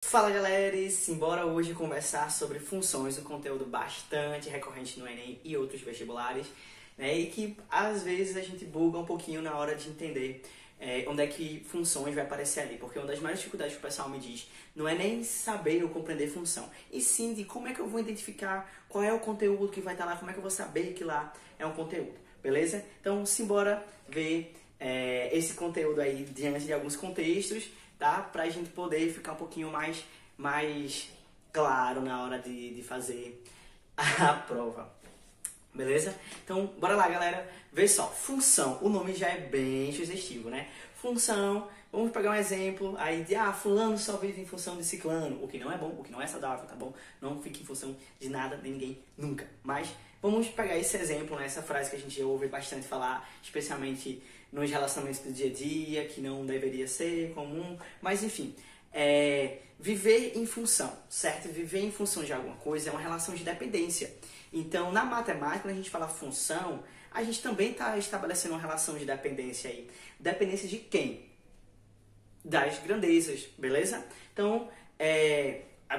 Fala galera, e simbora hoje conversar sobre funções, um conteúdo bastante recorrente no Enem e outros vestibulares, né? E que às vezes a gente buga um pouquinho na hora de entender onde é que funções vai aparecer ali, porque uma das maiores dificuldades que o pessoal me diz não é nem saber ou compreender função, e sim de como é que eu vou identificar qual é o conteúdo que vai estar lá, como é que eu vou saber que lá é um conteúdo, beleza? Então simbora ver esse conteúdo aí diante de alguns contextos, tá? Pra gente poder ficar um pouquinho mais claro na hora de fazer a prova. Beleza? Então, bora lá, galera. Vê só, função. O nome já é bem sugestivo, né? Função, vamos pegar um exemplo aí de, fulano só vive em função de ciclano. O que não é bom, o que não é saudável, tá bom? Não fique em função de nada, de ninguém, nunca. Mas vamos pegar esse exemplo, né? Essa frase que a gente já ouve bastante falar, especialmente nos relacionamentos do dia a dia, que não deveria ser comum. Mas, enfim, viver em função, certo? Viver em função de alguma coisa é uma relação de dependência. Então, na matemática, quando a gente fala função, a gente também está estabelecendo uma relação de dependência aí. Dependência de quem? Das grandezas, beleza? Então,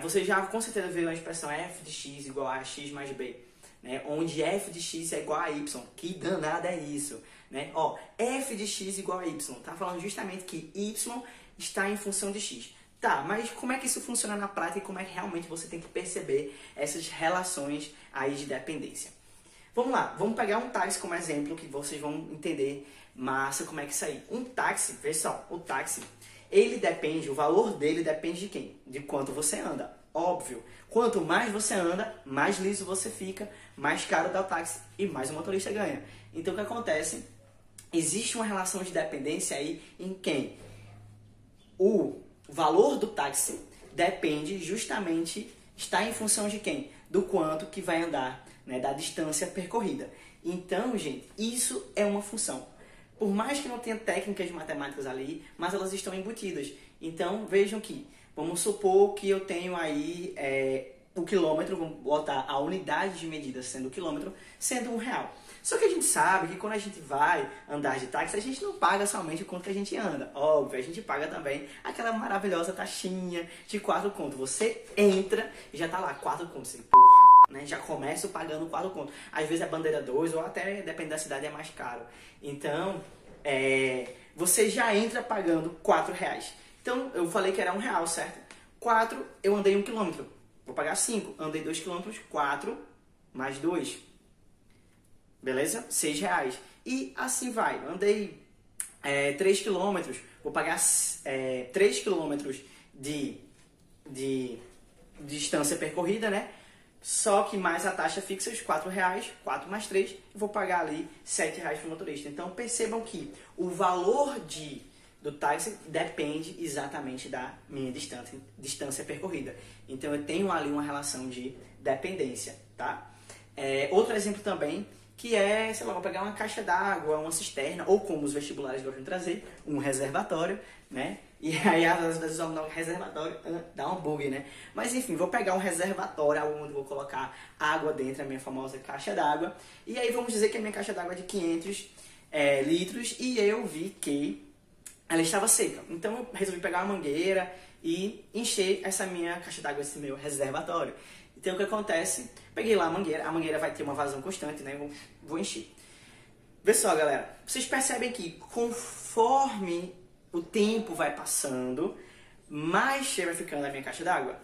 você já com certeza viu a expressão f de x igual a x mais b, né? Onde f de x é igual a y. Que danada é isso, né? Ó, f de x igual a y. Tá falando justamente que y está em função de x. Tá, mas como é que isso funciona na prática e como é que realmente você tem que perceber essas relações aí de dependência? Vamos lá, vamos pegar um táxi como exemplo que vocês vão entender massa como é que isso aí. Um táxi, vê só, o táxi, o valor dele depende de quem? De quanto você anda. Óbvio, quanto mais você anda, mais liso você fica, mais caro dá o táxi e mais o motorista ganha. Então o que acontece? Existe uma relação de dependência aí em quem o valor do táxi depende justamente, está em função de quem? Do quanto que vai andar, né, da distância percorrida. Então, gente, isso é uma função. Por mais que não tenha técnicas matemáticas ali, mas elas estão embutidas. Então, vejam que, vamos supor que eu tenho aí o quilômetro, vamos botar a unidade de medida sendo o quilômetro, sendo R$1. Só que a gente sabe que quando a gente vai andar de táxi, a gente não paga somente o quanto que a gente anda. Óbvio, a gente paga também aquela maravilhosa taxinha de 4 contos. Você entra e já tá lá, 4 contos. Assim, porra, né? Já começa pagando 4 contos. Às vezes é bandeira 2 ou até, depende da cidade, é mais caro. Então, você já entra pagando R$4. Então, eu falei que era R$1, certo? 4, eu andei 1 quilômetro. Vou pagar 5. Andei 2 quilômetros, 4 mais 2. Beleza? R$6. E assim vai. Andei 3 quilômetros, vou pagar 3 quilômetros de distância percorrida, né? Só que mais a taxa fixa, os R$4, 4 mais 3, eu vou pagar ali R$7 para o motorista. Então percebam que o valor do táxi depende exatamente da minha distância percorrida. Então eu tenho ali uma relação de dependência, tá? Outro exemplo também, que é, sei lá, vou pegar uma caixa d'água, uma cisterna, ou como os vestibulares gostam de trazer, um reservatório, né? E aí, às vezes, o nome reservatório dá um bug, né? Mas, enfim, vou pegar um reservatório onde vou colocar água dentro, a minha famosa caixa d'água. E aí, vamos dizer que a minha caixa d'água é de 500 litros e eu vi que ela estava seca. Então, eu resolvi pegar uma mangueira e encher essa minha caixa d'água, esse meu reservatório. Então, o que acontece? Peguei lá a mangueira vai ter uma vazão constante, né? Vou encher. Vê só, galera. Vocês percebem que conforme o tempo vai passando, mais cheia vai ficando a minha caixa d'água,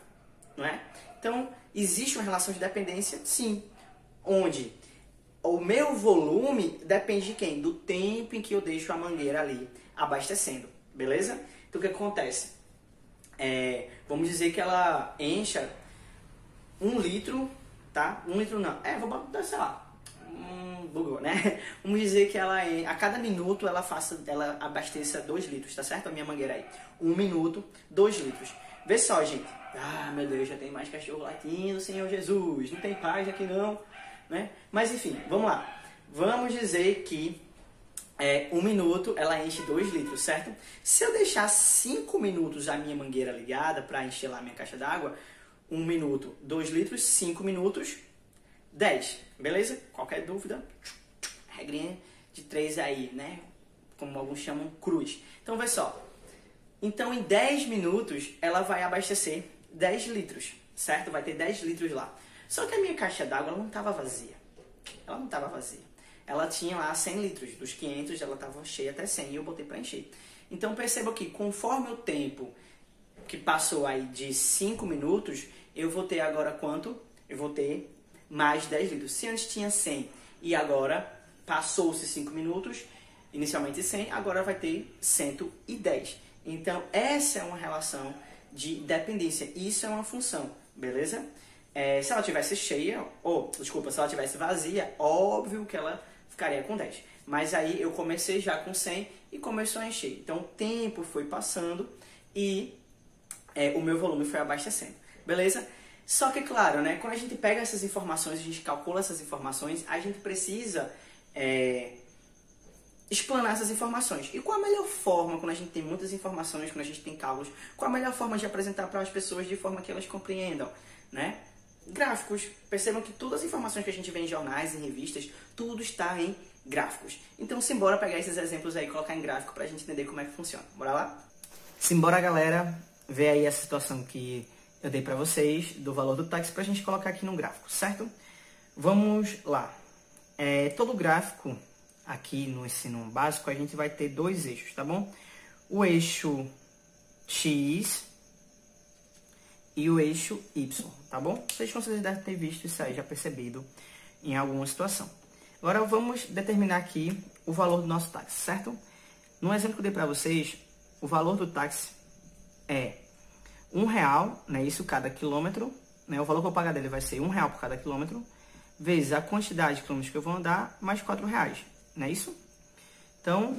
não é? Então, existe uma relação de dependência, sim, onde o meu volume depende de quem? Do tempo em que eu deixo a mangueira ali abastecendo, beleza? Então, o que acontece? Vamos dizer que ela encha 1 litro, tá? 1 litro não. Vou botar, sei lá, bugou, né? Vamos dizer que ela, a cada minuto, ela abasteça 2 litros, tá certo? A minha mangueira aí. 1 minuto, 2 litros. Vê só, gente. Meu Deus, já tem mais cachorro latindo, Senhor Jesus. Não tem paz aqui não, né? Mas enfim, vamos lá. Vamos dizer que 1 minuto ela enche 2 litros, certo? Se eu deixar 5 minutos a minha mangueira ligada para encher lá a minha caixa d'água, 1 minuto, 2 litros, 5 minutos, 10. Beleza? Qualquer dúvida, regrinha de 3 aí, né? Como alguns chamam, cruz. Então, vê só. Então, em 10 minutos, ela vai abastecer 10 litros, certo? Vai ter 10 litros lá. Só que a minha caixa d'água ela não estava vazia. Ela não estava vazia. Ela tinha lá 100 litros. Dos 500, ela estava cheia até 100 e eu botei para encher. Então, perceba que conforme o tempo que passou aí de 5 minutos, eu vou ter agora quanto? Eu vou ter mais 10 litros. Se antes tinha 100 e agora passou-se 5 minutos, inicialmente 100, agora vai ter 110. Então, essa é uma relação de dependência. Isso é uma função, beleza? Se ela tivesse cheia, se ela tivesse vazia, óbvio que ela ficaria com 10. Mas aí eu comecei já com 100 e começou a encher. Então, o tempo foi passando e o meu volume foi abastecendo, beleza? Só que, claro, né, quando a gente pega essas informações, a gente calcula essas informações, a gente precisa explanar essas informações. E qual a melhor forma, quando a gente tem muitas informações, quando a gente tem cálculos, qual a melhor forma de apresentar para as pessoas de forma que elas compreendam, né? Gráficos. Percebam que todas as informações que a gente vê em jornais, em revistas, tudo está em gráficos. Então, simbora pegar esses exemplos aí e colocar em gráfico para a gente entender como é que funciona. Bora lá? Simbora, galera, ver aí a situação que eu dei para vocês do valor do táxi para a gente colocar aqui no gráfico, certo? Vamos lá. Todo gráfico aqui no ensino básico a gente vai ter dois eixos, tá bom? O eixo X e o eixo Y, tá bom? Vocês com certeza devem ter visto isso aí, já percebido em alguma situação. Agora vamos determinar aqui o valor do nosso táxi, certo? No exemplo que eu dei para vocês, o valor do táxi é R$1, né? Isso cada quilômetro, né? O valor que eu pagar dele vai ser R$1 por cada quilômetro, vezes a quantidade de quilômetros que eu vou andar, mais R$4, não é isso? Então,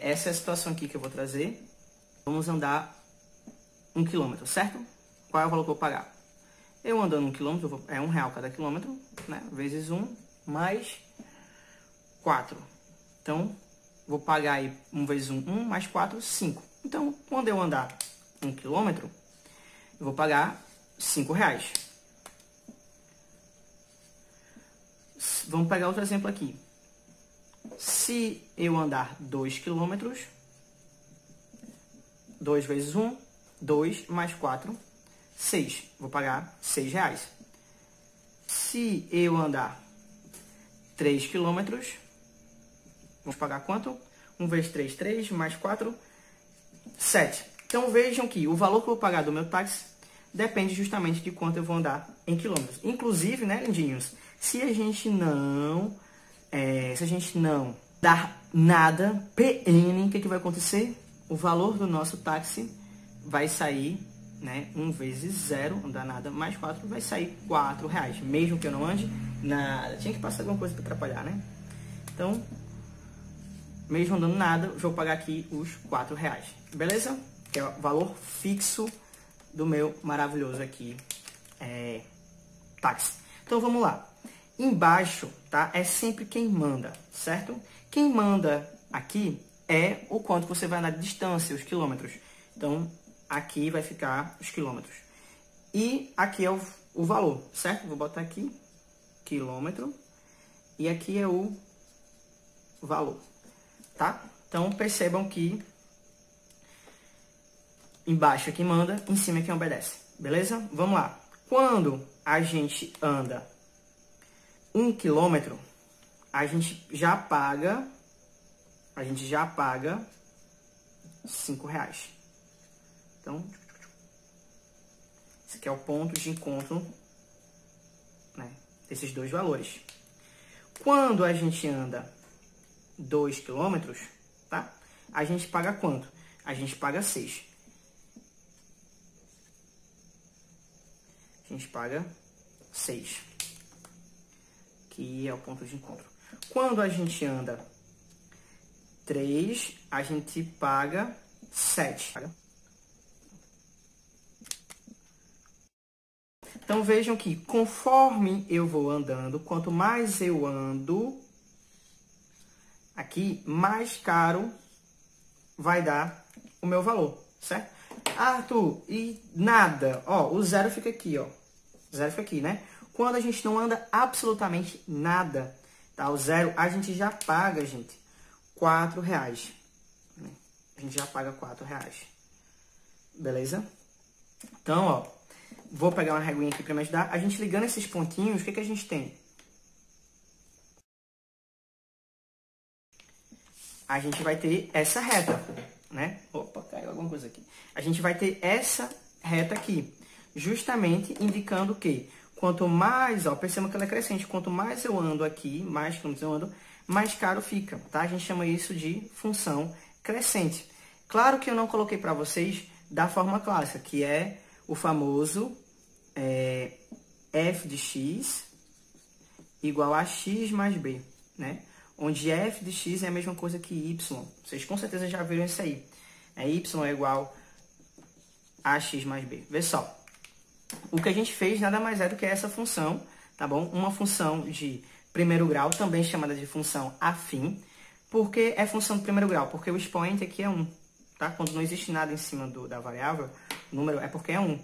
essa é a situação aqui que eu vou trazer. Vamos andar 1 quilômetro, certo? Qual é o valor que eu vou pagar? Eu andando 1 quilômetro, é R$1 cada quilômetro, né? Vezes 1, mais 4. Então, vou pagar aí 1 vezes 1, 1, mais 4, 5. Então, quando eu andar 1 quilômetro, eu vou pagar R$5. Vamos pegar outro exemplo aqui. Se eu andar 2 quilômetros, 2 vezes 1, 2 mais 4, 6. Vou pagar R$6. Se eu andar 3 quilômetros, vamos pagar quanto? 1 vezes 3, 3, mais 4, 7. Então vejam que o valor que eu vou pagar do meu táxi depende justamente de quanto eu vou andar em quilômetros. Inclusive, né, lindinhos, se a gente não dar nada, PN, o que vai acontecer? O valor do nosso táxi vai sair, né, 1 vezes 0, não dá nada, mais 4, vai sair R$4. Mesmo que eu não ande nada. Tinha que passar alguma coisa para atrapalhar, né? Então, mesmo andando nada, eu vou pagar aqui os R$4. Beleza? Que é o valor fixo do meu maravilhoso aqui táxi. Então, vamos lá. Embaixo, tá? É sempre quem manda, certo? Quem manda aqui é o quanto você vai andar de distância, os quilômetros. Então, aqui vai ficar os quilômetros. E aqui é o valor, certo? Vou botar aqui, quilômetro. E aqui é o valor, tá? Então, percebam que embaixo é quem manda, em cima é quem obedece. Beleza? Vamos lá. Quando a gente anda 1 quilômetro, a gente já paga R$5. Então, esse aqui é o ponto de encontro, né, desses dois valores. Quando a gente anda 2 quilômetros, tá? A gente paga quanto? A gente paga 6. A gente paga 6. Que é o ponto de encontro. Quando a gente anda 3, a gente paga 7. Então, vejam que conforme eu vou andando, quanto mais eu ando, aqui, mais caro vai dar o meu valor, certo? Arthur, e nada, ó, o zero fica aqui, ó. O zero fica aqui, né? Quando a gente não anda absolutamente nada, tá? O zero, a gente já paga, gente, R$4. A gente já paga R$4. Beleza? Então, ó, vou pegar uma reguinha aqui para me ajudar. A gente ligando esses pontinhos, o que a gente tem? A gente vai ter essa reta, né? Opa, caiu alguma coisa aqui. A gente vai ter essa reta aqui, justamente indicando que quanto mais, ó, perceba que ela é crescente, quanto mais eu ando aqui, mais quilômetros eu ando, mais caro fica, tá? A gente chama isso de função crescente. Claro que eu não coloquei para vocês da forma clássica, que é o famoso f de x igual a x mais b, né? Onde f de x é a mesma coisa que y. Vocês com certeza já viram isso aí. Y é igual a x mais b. Vê só. O que a gente fez nada mais é do que essa função, tá bom? Uma função de primeiro grau, também chamada de função afim. Por que é função de primeiro grau? Porque o expoente aqui é 1, tá? Quando não existe nada em cima da variável, o número é porque é 1.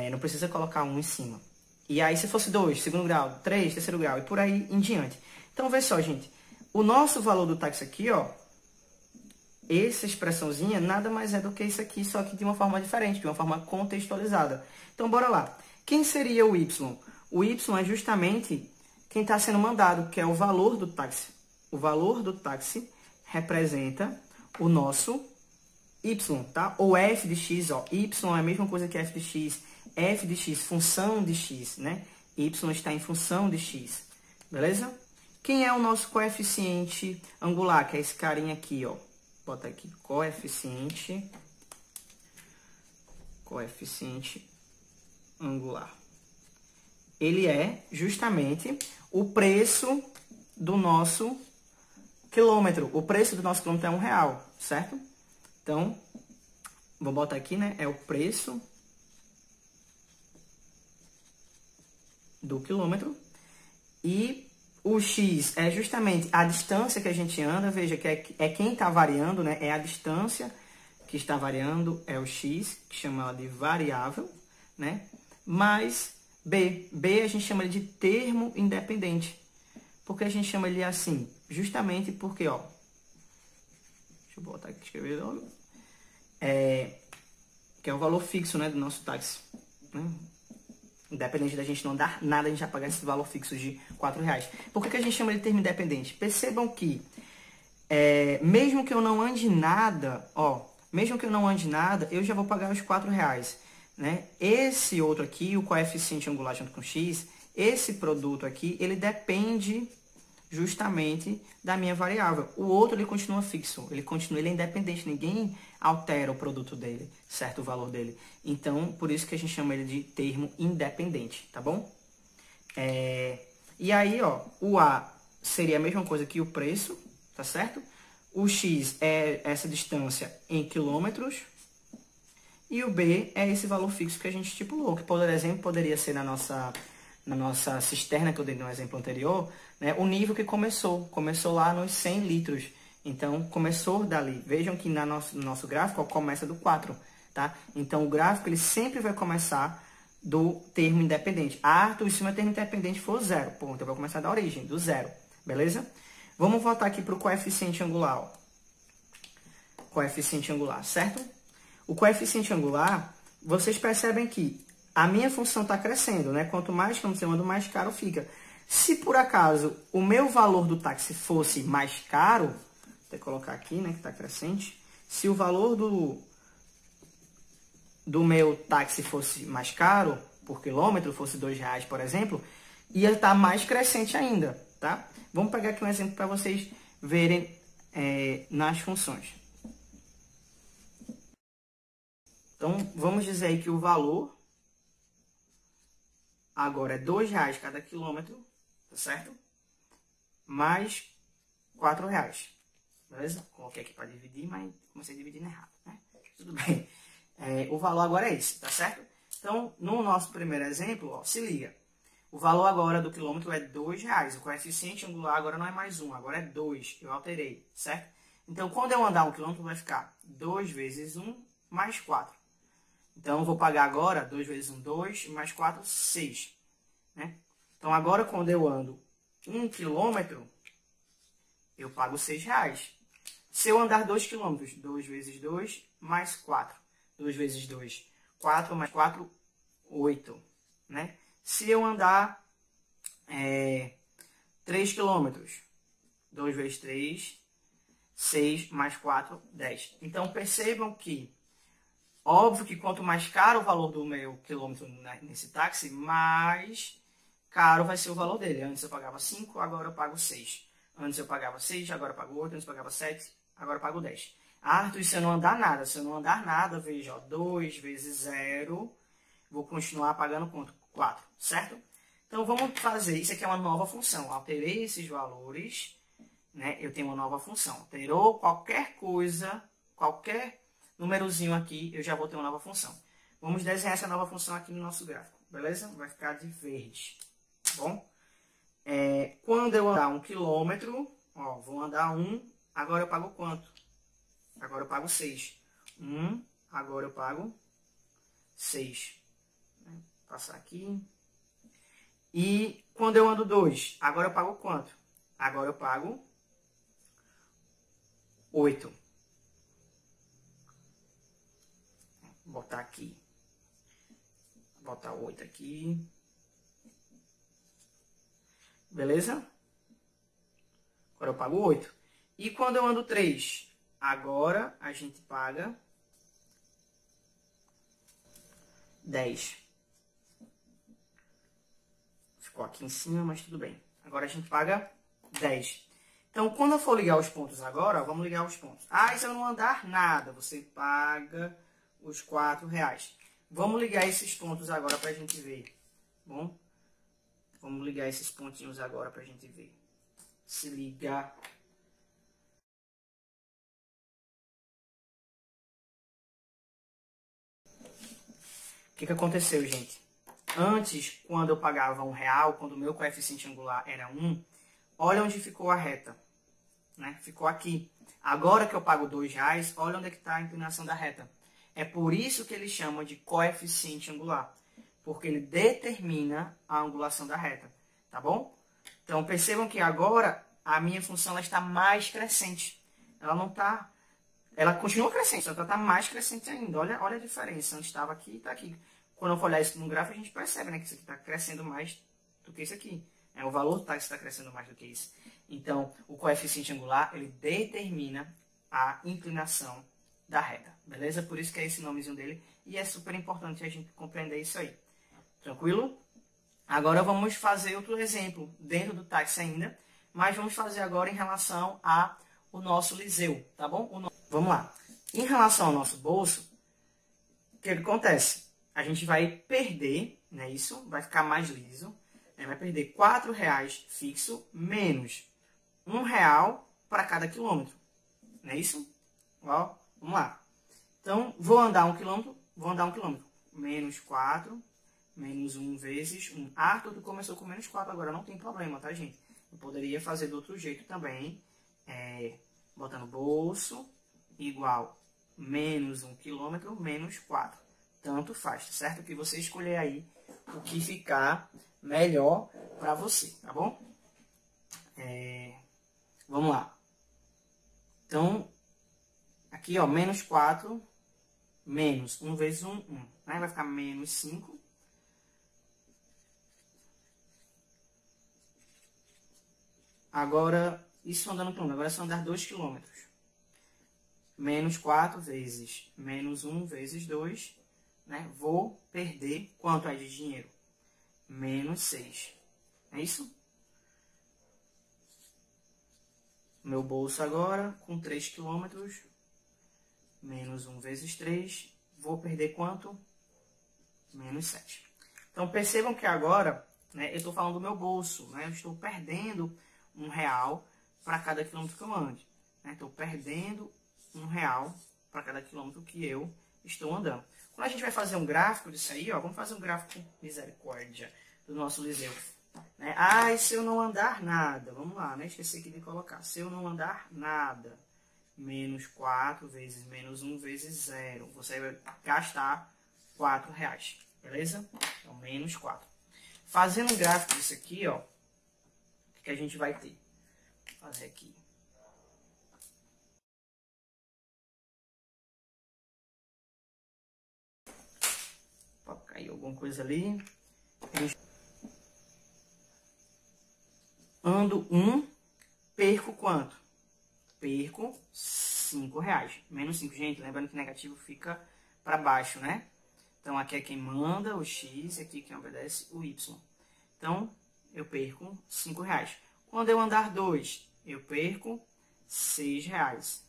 Não precisa colocar 1 em cima. E aí, se fosse 2, segundo grau, 3, terceiro grau, e por aí em diante. Então, vê só, gente. O nosso valor do táxi aqui, ó, essa expressãozinha nada mais é do que isso aqui, só que de uma forma diferente, de uma forma contextualizada. Então, bora lá. Quem seria o y? O y é justamente quem está sendo mandado, que é o valor do táxi. O valor do táxi representa o nosso y, tá? Ou f de x, ó. Y é a mesma coisa que f de x. F de x, função de x, né? Y está em função de x. Beleza? Quem é o nosso coeficiente angular? Que é esse carinha aqui, ó. Bota aqui, coeficiente angular. Ele é justamente o preço do nosso quilômetro. O preço do nosso quilômetro é R$1, certo? Então, vou botar aqui, né? É o preço do quilômetro. E o x é justamente a distância que a gente anda. Veja que é quem está variando, né? É a distância que está variando, é o x, que chama de variável, né? Mais b. B a gente chama ele de termo independente. Por que a gente chama ele assim? Justamente porque, ó, deixa eu botar aqui, escrever logo. Que é o valor fixo, né, do nosso táxi, né? Independente da gente não dar nada, a gente vai pagar esse valor fixo de R$4. Por que a gente chama de termo independente? Percebam que, mesmo que eu não ande nada, ó, mesmo que eu não ande nada, eu já vou pagar os R$4, né? Esse outro aqui, o coeficiente angular junto com x, esse produto aqui, ele depende justamente da minha variável. O outro, ele continua fixo, ele é independente, ninguém altera o produto dele, certo? O valor dele. Então, por isso que a gente chama ele de termo independente, tá bom? E aí, ó, o A seria a mesma coisa que o preço, tá certo? O X é essa distância em quilômetros. E o B é esse valor fixo que a gente estipulou, que, por exemplo, poderia ser na nossa cisterna, que eu dei no exemplo anterior, né, o nível que começou lá nos 100 litros. Então, começou dali. Vejam que no nosso gráfico, ó, começa do 4, tá? Então, o gráfico ele sempre vai começar do termo independente. Arthur, se o meu termo independente for 0, ponto, eu vou começar da origem, do 0, beleza? Vamos voltar aqui para o coeficiente angular, ó. Coeficiente angular, certo? O coeficiente angular, vocês percebem que a minha função está crescendo, né? Quanto mais quilômetros eu ando, mais caro fica. Se por acaso o meu valor do táxi fosse mais caro, vou até colocar aqui, né, que está crescente. Se o valor do meu táxi fosse mais caro, por quilômetro, fosse R$2, por exemplo, ia estar mais crescente ainda, tá? Vamos pegar aqui um exemplo para vocês verem nas funções. Então, vamos dizer aí que o valor agora é R$2 cada quilômetro, tá certo? Mais R$4, beleza? Coloquei aqui para dividir, mas comecei dividindo errado, né? Tudo bem. O valor agora é esse, tá certo? Então, no nosso primeiro exemplo, ó, se liga. O valor agora do quilômetro é R$2. O coeficiente angular agora não é mais 1, agora é 2. Eu alterei, certo? Então, quando eu andar 1 quilômetro, vai ficar 2 vezes 1 mais 4. Então, eu vou pagar agora 2 vezes 1, 2, mais 4, 6. Né? Então, agora, quando eu ando 1 quilômetro, eu pago R$6. Se eu andar 2 quilômetros, 2 vezes 2, mais 4. 2 vezes 2, 4 mais 4, 8, né? Se eu andar 3 quilômetros, 2 vezes 3, 6 mais 4, 10. Então, percebam que, óbvio que quanto mais caro o valor do meu quilômetro nesse táxi, mais caro vai ser o valor dele. Antes eu pagava 5, agora eu pago 6. Antes eu pagava 6, agora eu pago 8. Antes eu pagava 7, agora eu pago 10. Arthur, se eu não andar nada, veja, ó, 2 vezes 0, vou continuar pagando quanto? 4, certo? Então, vamos fazer, isso aqui é uma nova função. Alterei esses valores, né? Eu tenho uma nova função. Alterou qualquer coisa, qualquer númerozinho aqui, eu já vou ter uma nova função. Vamos desenhar essa nova função aqui no nosso gráfico, beleza? Vai ficar de verde, tá bom? Quando eu andar 1 quilômetro, ó, vou andar 1, agora eu pago quanto? Agora eu pago 6. 1, agora eu pago 6. Vou passar aqui. E quando eu ando 2, agora eu pago quanto? Agora eu pago 8. Vou botar aqui. Vou botar 8 aqui. Beleza? Agora eu pago 8. E quando eu ando 3? Agora a gente paga 10. Ficou aqui em cima, mas tudo bem. Agora a gente paga 10. Então, quando eu for ligar os pontos agora, ó, vamos ligar os pontos. Ah, e se eu não andar nada, você paga os 4 reais. Vamos ligar esses pontos agora para a gente ver. Bom, vamos ligar esses pontinhos agora para a gente ver. Se ligar. O que aconteceu, gente? Antes, quando eu pagava R$1, quando o meu coeficiente angular era 1, olha onde ficou a reta. Né? Ficou aqui. Agora que eu pago R$2, olha onde é que está a inclinação da reta. É por isso que eles chamam de coeficiente angular. Porque ele determina a angulação da reta. Tá bom? Então, percebam que agora a minha função ela está mais crescente. Ela não está... Ela continua crescente, só que ela está mais crescente ainda. Olha a diferença. Antes estava aqui e está aqui. Quando eu for olhar isso no gráfico, a gente percebe, né, que isso aqui está crescendo mais do que isso aqui. O valor tá, está crescendo mais do que isso. Então, o coeficiente angular, ele determina a inclinação da reta. Beleza? Por isso que é esse nomezinho dele. E é super importante a gente compreender isso aí. Tranquilo? Agora vamos fazer outro exemplo dentro do táxi ainda. Mas vamos fazer agora em relação ao nosso Liseu. Tá bom? Vamos lá. Em relação ao nosso bolso, o que acontece? A gente vai perder, né, isso? Vai ficar mais liso. Vai perder R$4 fixo menos R$1 para cada quilômetro. Não é isso? Ó, vamos lá. Então, vou andar 1 quilômetro. Menos 4, menos 1 vezes 1. Ah, tudo começou com menos 4 agora. Não tem problema, tá, gente? Eu poderia fazer do outro jeito também. Botando bolso igual menos 1 quilômetro menos 4. Tanto faz, certo? Que você escolher aí o que ficar melhor para você, tá bom? Vamos lá. Então, aqui, ó, menos 4, menos 1 vezes 1, 1. Né? Vai ficar menos 5. Agora, isso andando por 1. Agora é só andar 2 km. Menos 4 vezes menos 1 vezes 2. Né? Vou perder quanto é de dinheiro? Menos 6. É isso? Meu bolso agora, com 3 km, menos 1 vezes 3, vou perder quanto? Menos 7. Então, percebam que agora, né, eu estou falando do meu bolso, né, eu estou perdendo R$1 para cada quilômetro que eu ande. Né, estou perdendo R$1 para cada quilômetro que eu estou andando. Quando a gente vai fazer um gráfico disso aí, ó, vamos fazer um gráfico, misericórdia, do nosso Liseu. Né? Ah, e se eu não andar nada? Vamos lá, né? Esqueci aqui de colocar. Se eu não andar nada, menos 4 vezes menos 1 vezes 0. Você vai gastar R$4. Beleza? Então, menos 4. Fazendo um gráfico disso aqui, ó, o que a gente vai ter? Vou fazer aqui. Caiu alguma coisa ali. Ando 1, perco quanto? Perco R$5. Menos 5, gente. Lembrando que negativo fica para baixo, né? Então, aqui é quem manda, o X, e aqui quem obedece, o Y. Então, eu perco R$5. Quando eu andar 2, eu perco R$6.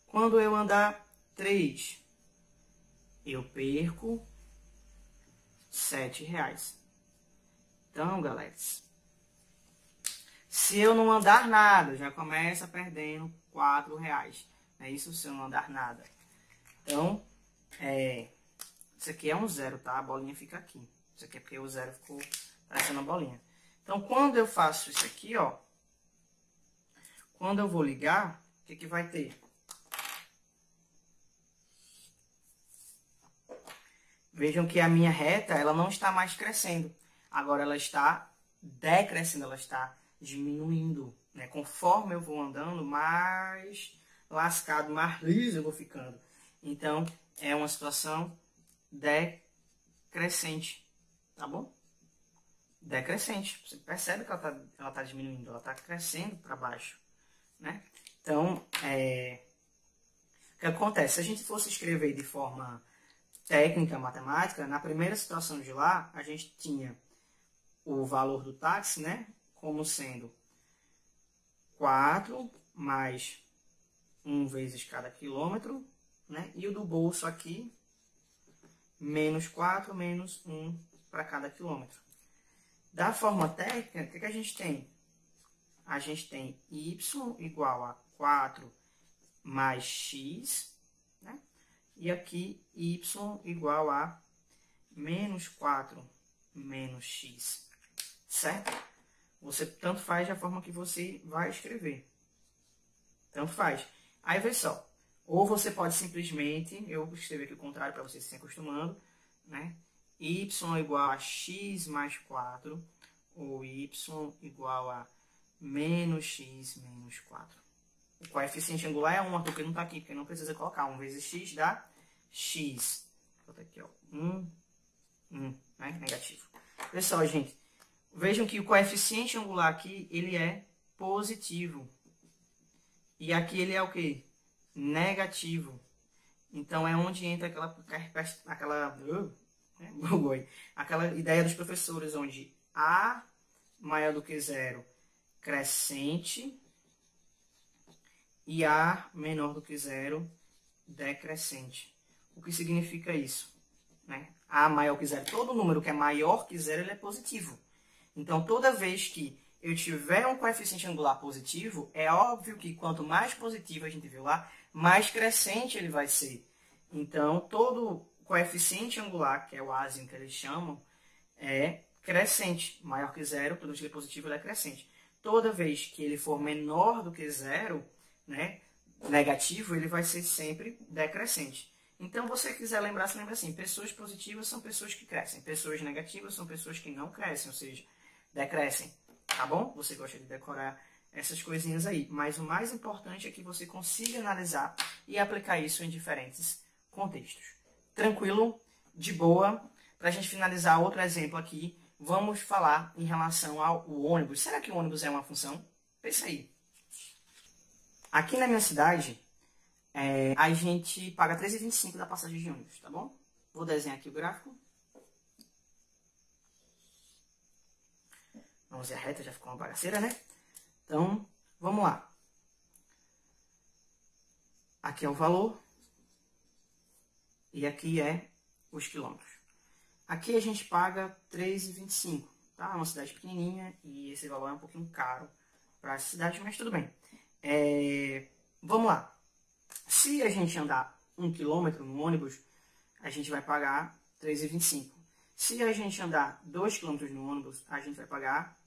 Quando eu andar 3, eu perco R$7. Então, galera, se eu não andar nada, já começa perdendo R$4. É isso se eu não andar nada. Então, isso aqui é um 0, tá? A bolinha fica aqui. Isso aqui é porque o 0 ficou parecendo uma bolinha. Então, quando eu faço isso aqui, ó, quando eu vou ligar, o que vai ter? Vejam que a minha reta, ela não está mais crescendo. Agora ela está decrescendo, ela está diminuindo, né? Conforme eu vou andando, mais lascado, mais liso eu vou ficando. Então, é uma situação decrescente, tá bom? Decrescente. Você percebe que ela tá diminuindo, ela está crescendo para baixo, né? Então, o que acontece? Se a gente fosse escrever de forma técnica, matemática, na primeira situação de lá, a gente tinha o valor do táxi, né? Como sendo 4 mais 1 vezes cada quilômetro, né? E o do bolso aqui, menos 4 menos 1 para cada quilômetro. Da forma técnica, o que a gente tem? A gente tem y igual a 4 mais x, né? E aqui y igual a menos 4 menos x, certo? Você tanto faz da forma que você vai escrever. Tanto faz. Aí, vê só. Ou você pode simplesmente, eu escrevi aqui o contrário para você se acostumando, né? Y igual a x mais 4, ou y igual a menos x menos 4. O coeficiente angular é 1, porque não está aqui, porque não precisa colocar. 1 vezes x dá x. Vou botar aqui, ó. 1, né? Negativo. Pessoal, gente, vejam que o coeficiente angular aqui, ele é positivo. E aqui ele é o quê? Negativo. Então, é onde entra aquela ideia dos professores, onde A maior do que 0 crescente e A menor do que 0 decrescente. O que significa isso? Né? A maior que 0, todo número que é maior que 0 ele é positivo. Então, toda vez que eu tiver um coeficiente angular positivo, é óbvio que quanto mais positivo a gente viu lá, mais crescente ele vai ser. Então, todo coeficiente angular, que é o azinho que eles chamam, é crescente. Maior que 0, todo vez que ele é positivo, ele é crescente. Toda vez que ele for menor do que 0, né, negativo, ele vai ser sempre decrescente. Então, você quiser lembrar, se lembra assim, pessoas positivas são pessoas que crescem, pessoas negativas são pessoas que não crescem, ou seja, decrescem. Tá bom? Você gosta de decorar essas coisinhas aí. Mas o mais importante é que você consiga analisar e aplicar isso em diferentes contextos. Tranquilo? De boa? Para a gente finalizar outro exemplo aqui, vamos falar em relação ao ônibus. Será que o ônibus é uma função? Pensa aí. Aqui na minha cidade, a gente paga R$3,25 da passagem de ônibus, tá bom? Vou desenhar aqui o gráfico. Vamos ver a reta, já ficou uma bagaceira, né? Então, vamos lá. Aqui é o valor. E aqui é os quilômetros. Aqui a gente paga R$3,25, tá? É uma cidade pequenininha e esse valor é um pouquinho caro para essa cidade, mas tudo bem. Vamos lá. Se a gente andar 1 quilômetro no ônibus, a gente vai pagar R$3,25. Se a gente andar 2 km no ônibus, a gente vai pagar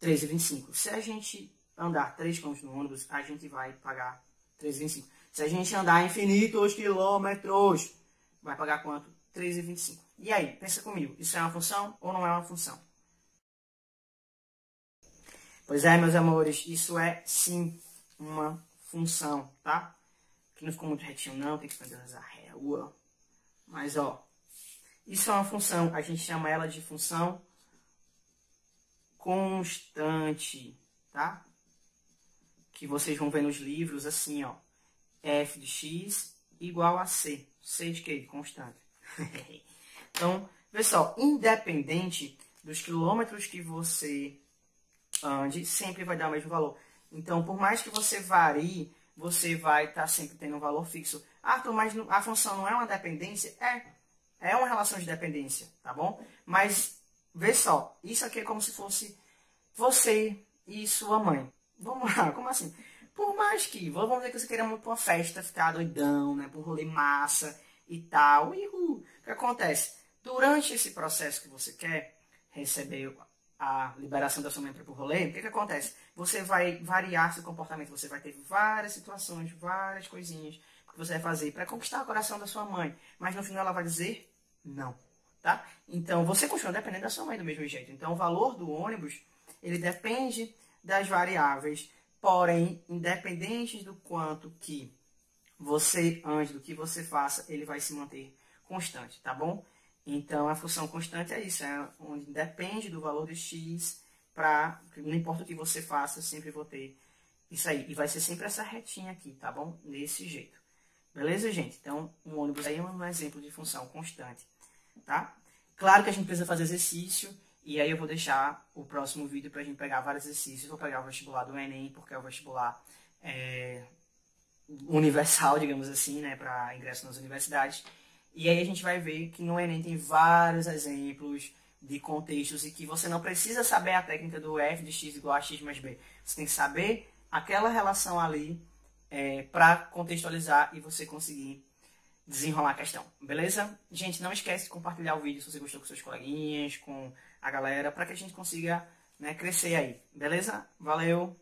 R$3,25. Se a gente andar 3 km no ônibus, a gente vai pagar R$3,25. Se a gente andar infinitos quilômetros, vai pagar quanto? R$3,25. E aí, pensa comigo, isso é uma função ou não é uma função? Pois é, meus amores, isso é sim uma função, tá? Aqui não ficou muito retinho não, tem que finalizar a régua. Mas, ó, isso é uma função, a gente chama ela de função constante, tá? Que vocês vão ver nos livros assim, ó. F de x igual a c. C de quê? Constante. Então, pessoal, independente dos quilômetros que você ande, sempre vai dar o mesmo valor. Então, por mais que você varie, você vai estar sempre tendo um valor fixo. Arthur, mas a função não é uma dependência? É uma relação de dependência, tá bom? Mas, vê só, isso aqui é como se fosse você e sua mãe. Vamos lá, como assim? Por mais que, vamos dizer que você queira muito pra uma festa, ficar doidão, né? Pra um rolê massa e tal. O que acontece? Durante esse processo que você quer receber a liberação da sua mãe para o rolê, o que acontece? Você vai variar seu comportamento, você vai ter várias situações, várias coisinhas que você vai fazer para conquistar o coração da sua mãe, mas no final ela vai dizer não, tá? Então você continua dependendo da sua mãe do mesmo jeito. Então o valor do ônibus, ele depende das variáveis, porém, independente do quanto que você ande, do que você faça, ele vai se manter constante, tá bom? Então, a função constante é isso, é onde depende do valor de x, não importa o que você faça, eu sempre vou ter isso aí. E vai ser sempre essa retinha aqui, tá bom? Desse jeito. Beleza, gente? Então, um ônibus aí é um exemplo de função constante, tá? Claro que a gente precisa fazer exercício, e aí eu vou deixar o próximo vídeo pra gente pegar vários exercícios. Vou pegar o vestibular do Enem, porque é o vestibular universal, digamos assim, né, para ingresso nas universidades. E aí a gente vai ver que no Enem tem vários exemplos de contextos e que você não precisa saber a técnica do f de x igual a x mais b. Você tem que saber aquela relação ali para contextualizar e você conseguir desenrolar a questão. Beleza? Gente, não esquece de compartilhar o vídeo se você gostou com seus coleguinhas, com a galera, para que a gente consiga, né, crescer aí. Beleza? Valeu!